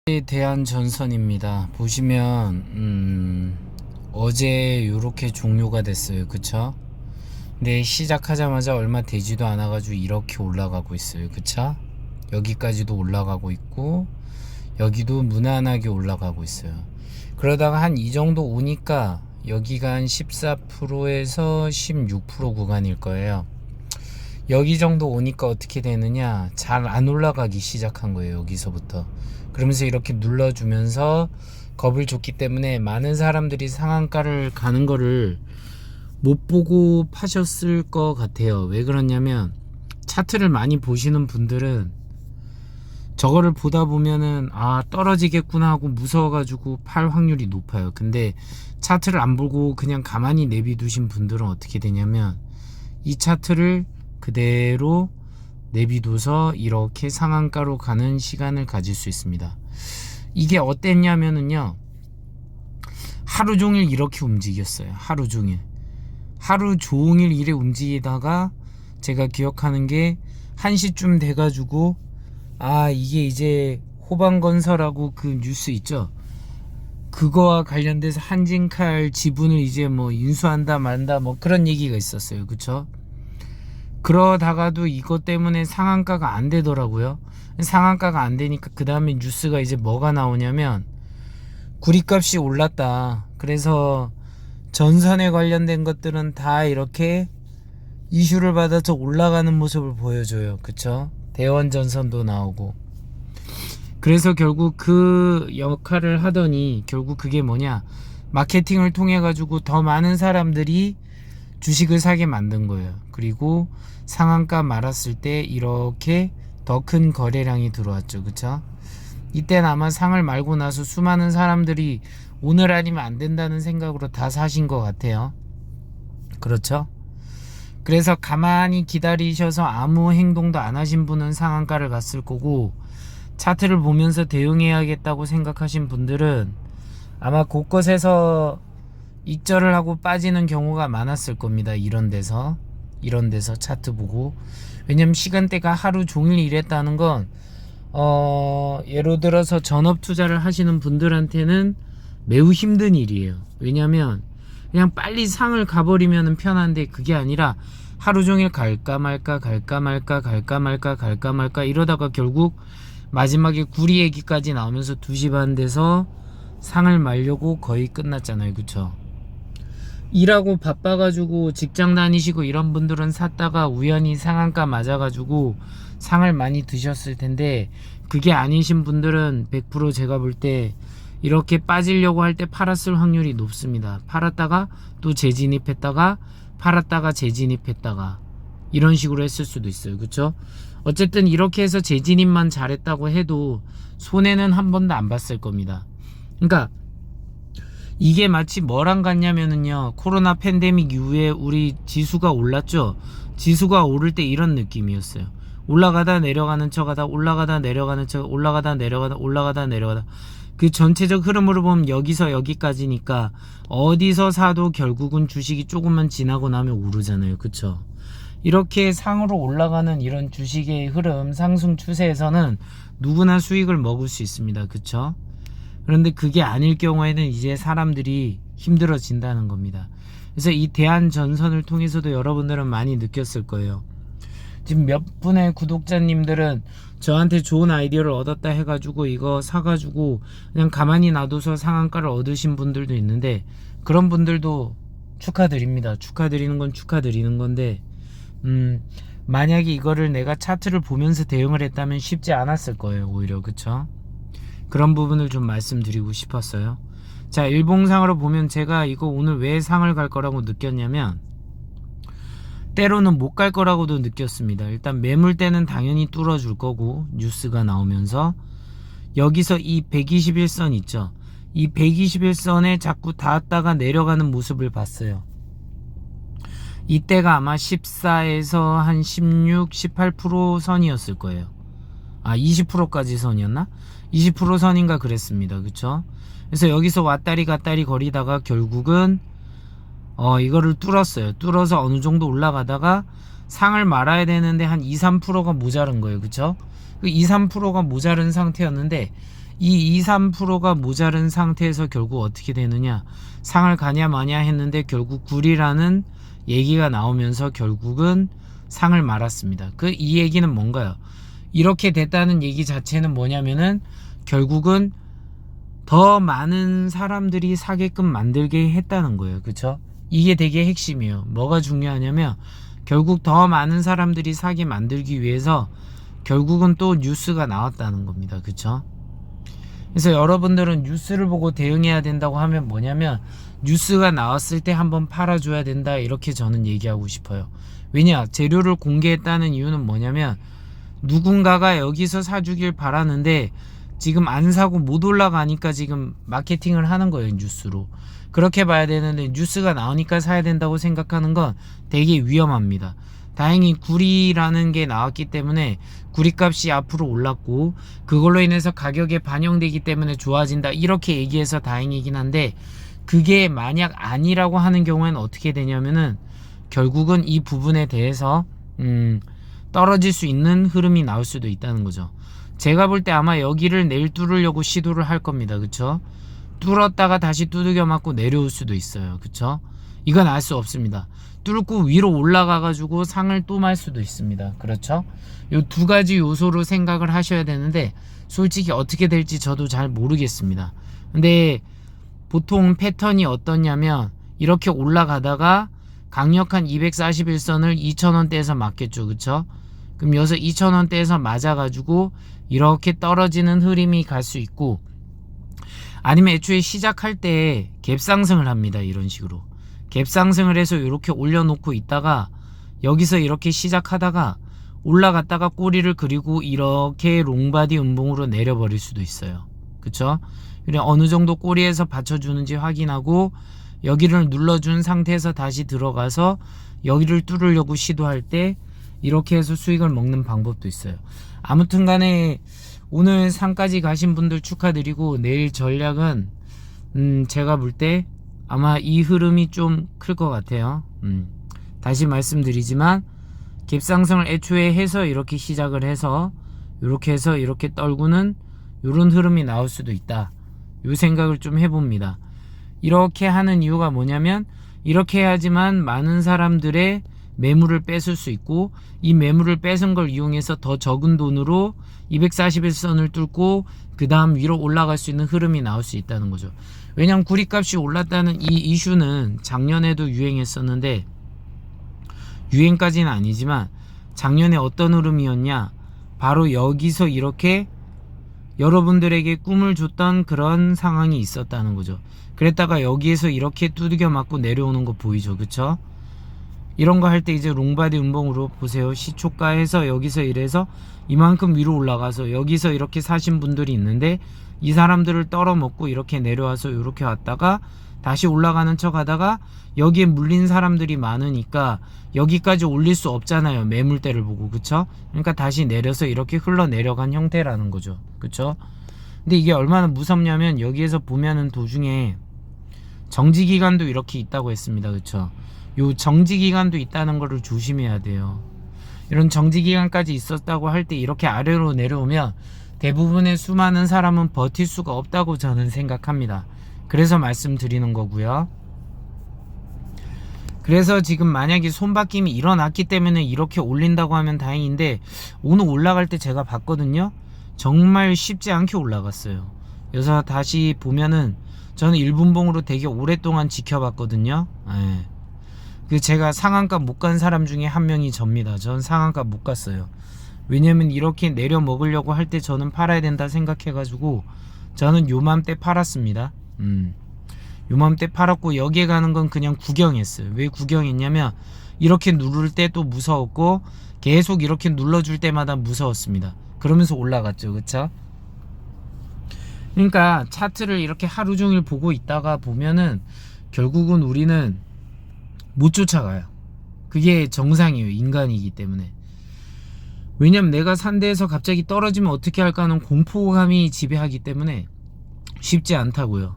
에 대한 전선입니다. 보시면 어제 요렇게 종료가 됐어요. 그쵸? 근데 시작하자마자 얼마 되지도 않아 가지고 이렇게 올라가고 있어요. 그쵸? 여기까지도 올라가고 있고 여기도 무난하게 올라가고 있어요. 그러다가 한 이 정도 오니까 여기가 한 14%에서 16% 구간일 거예요. 여기 정도 오니까 어떻게 되느냐, 잘 안 올라가기 시작한 거예요. 여기서부터 그러면서 이렇게 눌러주면서 겁을 줬기 때문에 많은 사람들이 상한가를 가는 거를 못 보고 파셨을 것 같아요. 왜 그러냐면 차트를 많이 보시는 분들은 저거를 보다 보면은 떨어지겠구나 하고 무서워가지고 팔 확률이 높아요. 근데 차트를 안 보고 그냥 가만히 내비두신 분들은 어떻게 되냐면 이 차트를 그대로 내비둬서 이렇게 상한가로 가는 시간을 가질 수 있습니다. 이게 어땠냐면은요, 하루 종일 이렇게 움직였어요. 하루 종일 이래 움직이다가 제가 기억하는 게 1시쯤 돼가지고 이게 이제 호방건설하고 그 뉴스 있죠, 그거와 관련돼서 한진칼 지분을 이제 뭐 인수한다 만다 뭐 그런 얘기가 있었어요. 그쵸? 그러다가도 이것 때문에 상한가가 안 되더라고요. 상한가가 안 되니까 그 다음에 뉴스가 이제 뭐가 나오냐면 구리값이 올랐다. 그래서 전선에 관련된 것들은 다 이렇게 이슈를 받아서 올라가는 모습을 보여줘요. 그쵸? 대원전선도 나오고. 그래서 결국 그 역할을 하더니 결국 그게 뭐냐, 마케팅을 통해 가지고 더 많은 사람들이 주식을 사게 만든 거예요. 그리고 상한가 말았을 때 이렇게 더 큰 거래량이 들어왔죠. 그쵸? 이때는 아마 상을 말고 나서 수많은 사람들이 오늘 아니면 안 된다는 생각으로 다 사신 것 같아요. 그렇죠? 그래서 가만히 기다리셔서 아무 행동도 안 하신 분은 상한가를 갔을 거고, 차트를 보면서 대응해야겠다고 생각하신 분들은 아마 곳곳에서 익절을 하고 빠지는 경우가 많았을 겁니다. 이런 데서 차트 보고. 왜냐면 시간대가 하루 종일 일했다는 건 예를 들어서 전업 투자를 하시는 분들한테는 매우 힘든 일이에요. 왜냐면 그냥 빨리 상을 가버리면 편한데 그게 아니라 하루 종일 갈까 말까 이러다가 결국 마지막에 구리 얘기까지 나오면서 2시 반 돼서 상을 말려고 거의 끝났잖아요. 그쵸? 일하고 바빠가지고 직장 다니시고 이런 분들은 샀다가 우연히 상한가 맞아가지고 상을 많이 드셨을 텐데, 그게 아니신 분들은 100% 제가 볼 때 이렇게 빠지려고 할 때 팔았을 확률이 높습니다. 팔았다가 또 재진입했다가 팔았다가 재진입했다가 이런 식으로 했을 수도 있어요. 그쵸? 어쨌든 이렇게 해서 재진입만 잘했다고 해도 손해는 한 번도 안 봤을 겁니다. 그러니까 이게 마치 뭐랑 같냐면은요, 코로나 팬데믹 이후에 우리 지수가 올랐죠. 지수가 오를 때 이런 느낌이었어요. 올라가다 내려가는 척하다 올라가다 내려가는 척, 올라가다 내려가다 그 전체적 흐름으로 보면 여기서 여기까지니까 어디서 사도 결국은 주식이 조금만 지나고 나면 오르잖아요. 그쵸? 이렇게 상으로 올라가는 이런 주식의 흐름, 상승 추세에서는 누구나 수익을 먹을 수 있습니다. 그쵸? 그런데 그게 아닐 경우에는 이제 사람들이 힘들어진다는 겁니다. 그래서 이 대한전선을 통해서도 여러분들은 많이 느꼈을 거예요. 지금 몇 분의 구독자님들은 저한테 좋은 아이디어를 얻었다 해가지고 이거 사가지고 그냥 가만히 놔둬서 상한가를 얻으신 분들도 있는데, 그런 분들도 축하드립니다. 축하드리는 건 축하드리는 건데, 만약에 이거를 내가 차트를 보면서 대응을 했다면 쉽지 않았을 거예요. 오히려. 그쵸? 그런 부분을 좀 말씀드리고 싶었어요. 자, 일봉상으로 보면 제가 이거 오늘 왜 상을 갈 거라고 느꼈냐면, 때로는 못 갈 거라고도 느꼈습니다. 일단 매물대는 당연히 뚫어줄 거고, 뉴스가 나오면서 여기서 이 121선 있죠, 이 121선에 자꾸 닿았다가 내려가는 모습을 봤어요. 이때가 아마 14에서 한 16, 18% 선이었을 거예요. 20%까지 선이었나? 20% 선인가 그랬습니다. 그쵸? 그래서 여기서 왔다리 갔다리 거리다가 결국은 이거를 뚫었어요. 뚫어서 어느 정도 올라가다가 상을 말아야 되는데 한 2, 3%가 모자른 거예요. 그쵸? 그 2, 3%가 모자른 상태였는데 이 2, 3%가 모자른 상태에서 결국 어떻게 되느냐, 상을 가냐 마냐 했는데 결국 굴이라는 얘기가 나오면서 결국은 상을 말았습니다. 이 얘기는 뭔가요? 이렇게 됐다는 얘기 자체는 뭐냐면은 결국은 더 많은 사람들이 사게끔 만들게 했다는 거예요. 그쵸? 이게 되게 핵심이에요. 뭐가 중요하냐면 결국 더 많은 사람들이 사게 만들기 위해서 결국은 또 뉴스가 나왔다는 겁니다. 그쵸? 그래서 여러분들은 뉴스를 보고 대응해야 된다고 하면 뭐냐면 뉴스가 나왔을 때 한번 팔아줘야 된다, 이렇게 저는 얘기하고 싶어요. 왜냐, 재료를 공개했다는 이유는 뭐냐면 누군가가 여기서 사주길 바라는데 지금 안 사고 못 올라가니까 지금 마케팅을 하는 거예요, 뉴스로. 그렇게 봐야 되는데 뉴스가 나오니까 사야 된다고 생각하는 건 되게 위험합니다. 다행히 구리라는 게 나왔기 때문에 구리값이 앞으로 올랐고 그걸로 인해서 가격에 반영되기 때문에 좋아진다, 이렇게 얘기해서 다행이긴 한데, 그게 만약 아니라고 하는 경우에는 어떻게 되냐면은 결국은 이 부분에 대해서 떨어질 수 있는 흐름이 나올 수도 있다는 거죠. 제가 볼 때 아마 여기를 내일 뚫으려고 시도를 할 겁니다. 그쵸? 뚫었다가 다시 두들겨 맞고 내려올 수도 있어요. 그쵸? 이건 알 수 없습니다. 뚫고 위로 올라가 가지고 상을 또 말 수도 있습니다. 그렇죠? 요 두 가지 요소로 생각을 하셔야 되는데 솔직히 어떻게 될지 저도 잘 모르겠습니다. 근데 보통 패턴이 어떻냐면 이렇게 올라가다가 강력한 241선을 2,000원대에서 맞겠죠. 그쵸? 그럼 여기서 2,000원대에서 맞아가지고 이렇게 떨어지는 흐름이 갈 수 있고, 아니면 애초에 시작할 때 갭상승을 합니다. 이런 식으로 갭상승을 해서 이렇게 올려놓고 있다가 여기서 이렇게 시작하다가 올라갔다가 꼬리를 그리고 이렇게 롱바디 음봉으로 내려버릴 수도 있어요. 그쵸? 그래, 어느 정도 꼬리에서 받쳐주는지 확인하고 여기를 눌러준 상태에서 다시 들어가서 여기를 뚫으려고 시도할 때 이렇게 해서 수익을 먹는 방법도 있어요. 아무튼 간에 오늘 상까지 가신 분들 축하드리고, 내일 전략은 제가 볼 때 아마 이 흐름이 좀 클 것 같아요. 다시 말씀드리지만 갭상승을 애초에 해서 이렇게 시작을 해서 이렇게 해서 이렇게 떨구는 이런 흐름이 나올 수도 있다, 이 생각을 좀 해봅니다. 이렇게 하는 이유가 뭐냐면 이렇게 해야지만 많은 사람들의 매물을 뺏을 수 있고, 이 매물을 뺏은 걸 이용해서 더 적은 돈으로 241선을 뚫고 그 다음 위로 올라갈 수 있는 흐름이 나올 수 있다는 거죠. 왜냐면 구리값이 올랐다는 이 이슈는 작년에도 유행했었는데, 유행까지는 아니지만 작년에 어떤 흐름이었냐, 바로 여기서 이렇게 여러분들에게 꿈을 줬던 그런 상황이 있었다는 거죠. 그랬다가 여기에서 이렇게 두들겨 맞고 내려오는 거 보이죠. 그쵸? 이런 거 할 때 이제 롱바디 음봉으로 보세요. 시초가에서 여기서 이래서 이만큼 위로 올라가서 여기서 이렇게 사신 분들이 있는데 이 사람들을 떨어먹고 이렇게 내려와서 이렇게 왔다가 다시 올라가는 척 하다가 여기에 물린 사람들이 많으니까 여기까지 올릴 수 없잖아요, 매물대를 보고. 그쵸? 그러니까 다시 내려서 이렇게 흘러 내려간 형태라는 거죠. 그쵸? 근데 이게 얼마나 무섭냐면 여기에서 보면은 도중에 정지기간도 이렇게 있다고 했습니다. 그쵸? 요 정지기간도 있다는 거를 조심해야 돼요. 이런 정지기간까지 있었다고 할 때 이렇게 아래로 내려오면 대부분의 수많은 사람은 버틸 수가 없다고 저는 생각합니다. 그래서 말씀드리는 거고요. 그래서 지금 만약에 손바뀜이 일어났기 때문에 이렇게 올린다고 하면 다행인데, 오늘 올라갈 때 제가 봤거든요. 정말 쉽지 않게 올라갔어요. 그래서 다시 보면은 저는 1분봉으로 되게 오랫동안 지켜봤거든요. 예. 그 제가 상한가 못 간 사람 중에 한 명이 접니다. 전 상한가 못 갔어요. 왜냐면 이렇게 내려 먹으려고 할 때 저는 팔아야 된다 생각해가지고 저는 요맘때 팔았습니다. 요맘때 팔았고, 여기에 가는 건 그냥 구경했어요. 왜 구경했냐면 이렇게 누를 때 또 무서웠고 계속 이렇게 눌러줄 때마다 무서웠습니다. 그러면서 올라갔죠. 그쵸? 그러니까 차트를 이렇게 하루 종일 보고 있다가 보면은 결국은 우리는 못 쫓아가요. 그게 정상이에요, 인간이기 때문에. 왜냐면 내가 산 데에서 갑자기 떨어지면 어떻게 할까 하는 공포감이 지배하기 때문에 쉽지 않다고요.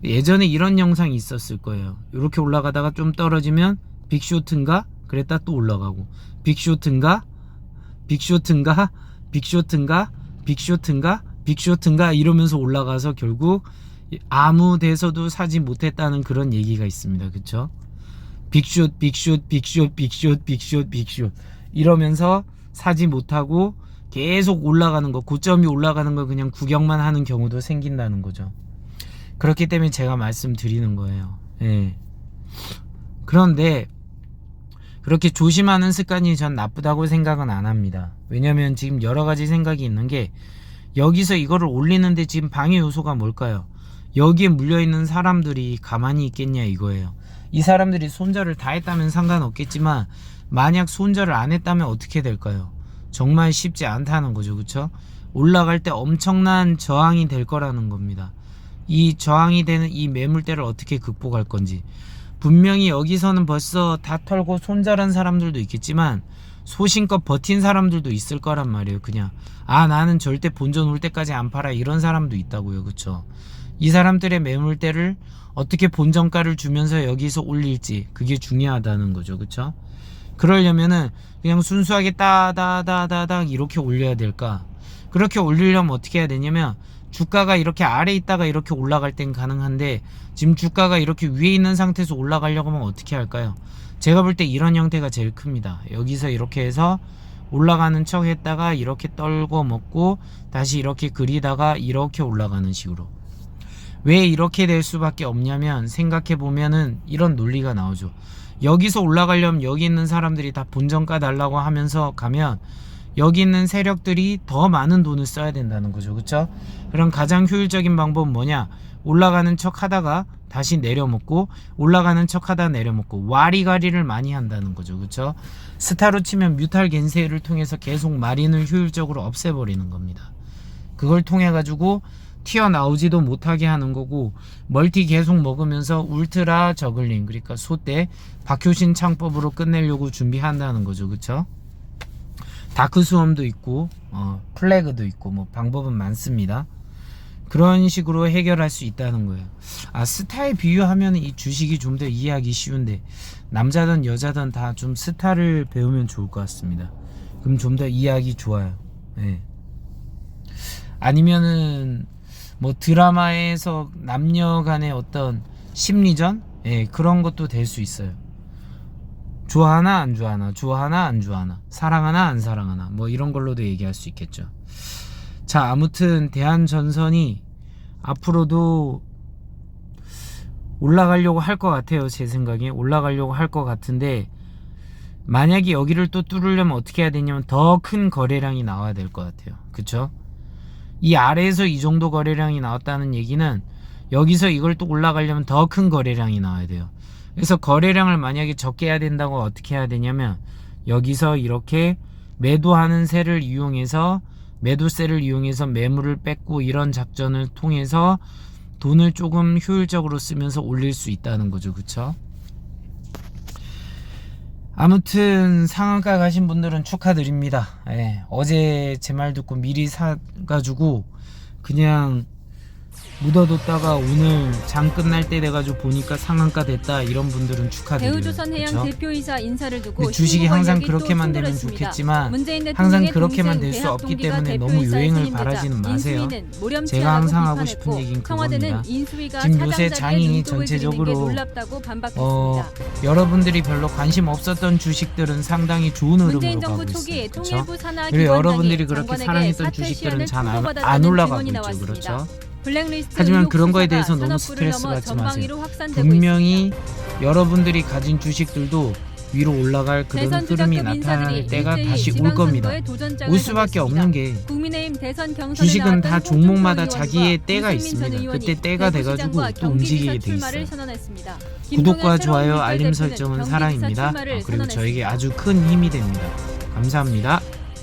예전에 이런 영상이 있었을 거예요. 이렇게 올라가다가 좀 떨어지면 빅쇼트인가? 그랬다 또 올라가고, 빅쇼트인가? 빅쇼트인가? 빅쇼트인가? 빅쇼트인가? 빅쇼트인가 이러면서 올라가서 결국 아무 데서도 사지 못했다는 그런 얘기가 있습니다. 그쵸? 빅숏 이러면서 사지 못하고 계속 올라가는 거, 고점이 올라가는 걸 그냥 구경만 하는 경우도 생긴다는 거죠. 그렇기 때문에 제가 말씀드리는 거예요. 예. 그런데 그렇게 조심하는 습관이 전 나쁘다고 생각은 안 합니다. 왜냐면 지금 여러 가지 생각이 있는 게, 여기서 이거를 올리는데 지금 방해 요소가 뭘까요? 여기에 물려있는 사람들이 가만히 있겠냐 이거예요. 이 사람들이 손절을 다 했다면 상관없겠지만 만약 손절을 안 했다면 어떻게 될까요? 정말 쉽지 않다는 거죠. 그쵸? 올라갈 때 엄청난 저항이 될 거라는 겁니다. 이 저항이 되는 이 매물대를 어떻게 극복할 건지. 분명히 여기서는 벌써 다 털고 손절한 사람들도 있겠지만 소신껏 버틴 사람들도 있을 거란 말이에요. 그냥 나는 절대 본전 올 때까지 안 팔아, 이런 사람도 있다고요. 그쵸? 이 사람들의 매물대를 어떻게 본전가를 주면서 여기서 올릴지, 그게 중요하다는 거죠. 그쵸? 그러려면은 그냥 순수하게 따다다다닥 이렇게 올려야 될까? 그렇게 올리려면 어떻게 해야 되냐면, 주가가 이렇게 아래에 있다가 이렇게 올라갈 땐 가능한데 지금 주가가 이렇게 위에 있는 상태에서 올라가려고 하면 어떻게 할까요? 제가 볼 때 이런 형태가 제일 큽니다. 여기서 이렇게 해서 올라가는 척 했다가 이렇게 떨고 먹고 다시 이렇게 그리다가 이렇게 올라가는 식으로. 왜 이렇게 될 수밖에 없냐면, 생각해보면은 이런 논리가 나오죠. 여기서 올라가려면 여기 있는 사람들이 다 본전가 달라고 하면서 가면 여기 있는 세력들이 더 많은 돈을 써야 된다는 거죠. 그쵸? 그럼 가장 효율적인 방법은 뭐냐? 올라가는 척 하다가 다시 내려먹고, 올라가는 척 하다가 내려먹고, 와리가리를 많이 한다는 거죠. 그쵸? 스타로 치면 뮤탈 겐세를 통해서 계속 마린을 효율적으로 없애버리는 겁니다. 그걸 통해 가지고 튀어나오지도 못하게 하는 거고, 멀티 계속 먹으면서 울트라 저글링, 그러니까 소대 박효신 창법으로 끝내려고 준비한다는 거죠. 그쵸? 다크 수험도 있고 플래그도 있고 뭐 방법은 많습니다. 그런 식으로 해결할 수 있다는 거예요. 스타에 비유하면 이 주식이 좀 더 이해하기 쉬운데, 남자든 여자든 다 좀 스타를 배우면 좋을 것 같습니다. 그럼 좀 더 이해하기 좋아요. 네. 아니면은 뭐 드라마에서 남녀 간의 어떤 심리전, 그런 것도 될 수 있어요. 좋아하나 안 좋아하나, 좋아하나 안 좋아하나, 사랑하나 안 사랑하나, 뭐 이런 걸로도 얘기할 수 있겠죠. 자, 아무튼 대한전선이 앞으로도 올라가려고 할 것 같아요. 제 생각에 올라가려고 할 것 같은데, 만약에 여기를 또 뚫으려면 어떻게 해야 되냐면 더 큰 거래량이 나와야 될 것 같아요. 그쵸? 이 아래에서 이 정도 거래량이 나왔다는 얘기는 여기서 이걸 또 올라가려면 더 큰 거래량이 나와야 돼요. 그래서 거래량을 만약에 적게 해야 된다고 어떻게 해야 되냐면, 여기서 이렇게 매도하는 세를 이용해서, 매도세를 이용해서 매물을 뺏고, 이런 작전을 통해서 돈을 조금 효율적으로 쓰면서 올릴 수 있다는 거죠. 그쵸? 아무튼 상한가 가신 분들은 축하드립니다. 어제 제 말 듣고 미리 사가지고 그냥 묻어뒀다가 오늘 장 끝날 때 돼가지고 보니까 상한가 됐다, 이런 분들은 축하드려요. 대우조선해양 대표이사 인사를 두고 주식이 항상 그렇게만 되면 좋겠지만 항상 그렇게만 될 수 없기 때문에 너무 요행을 바라지는 마세요. 제가 항상 하고 싶은 얘기는 그겁니다. 지금 요새 장이 전체적으로 여러분들이 별로 관심 없었던 주식들은 상당히 좋은 흐름으로 가고 있어요. 그렇죠? 그리고 여러분들이 그렇게 사랑했던 주식들은 잘 안 올라가고 있죠. 그렇죠? 하지만 그런 거에 대해서 너무 스트레스 받지 마세요. 분명히 여러분들이 가진 주식들도 위로 올라갈 그런 흐름이 나타날 때가 다시 올 겁니다. 올 수밖에 없는 게, 주식은 다 종목마다 자기의 때가 있습니다. 그때 때가 돼가지고 또 움직이게 돼 있어요. 구독과 좋아요, 알림 설정은 사랑입니다. 그리고 저에게 아주 큰 힘이 됩니다. 감사합니다.